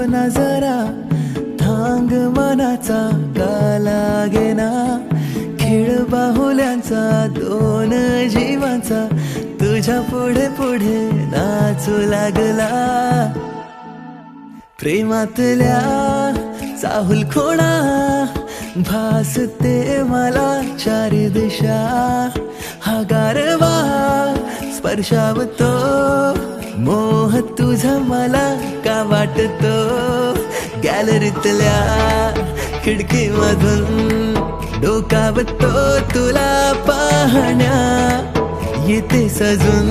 थांबना जरा, थांग मनाचा का लागेना, खेळ बाहुल्यांचा दोन जीवांचा तुझ्या पुढे पुढे नाचू लागला. प्रेमातल्या चाहुल खोणा भासते मला चारी दिशा, हा गारवा स्पर्शावतो, मोह तुझा मला का वाटतो. गॅलरीतल्या खिडकीमधून डोकावतो तुला पाहण्या, येते सजून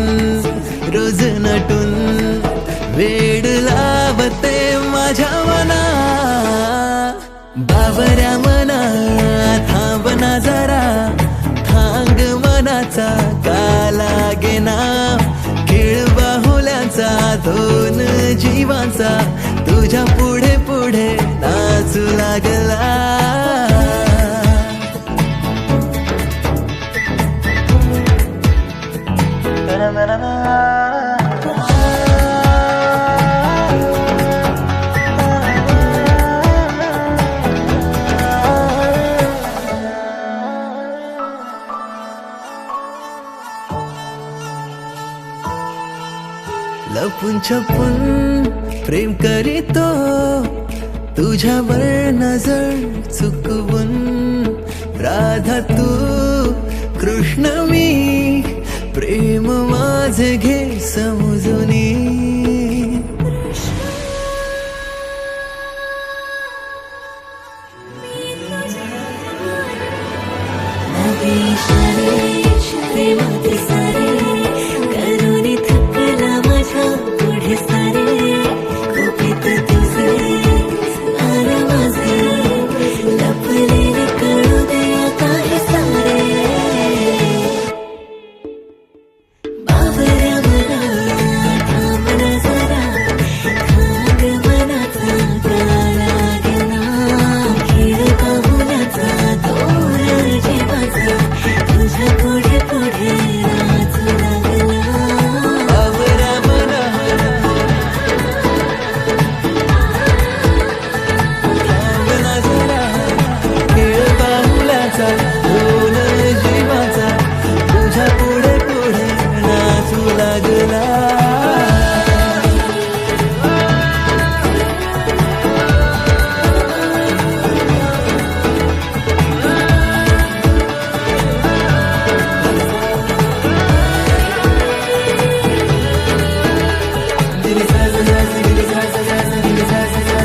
रोज नटून, वेड लावते माझ्या मना. बाबऱ्या मना थांबना जरा, थांग मनाचा का लागेना, खेळ बाहुल्यांचा दोन जीवांचा तुझ्या पुढे पुढे नाचू लागला. लपून छपून प्रेम करीतो, तुझ्यावर नजर चुकवून. राधा तू कृष्ण मी, प्रेम माझे घे समजूनी.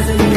Give me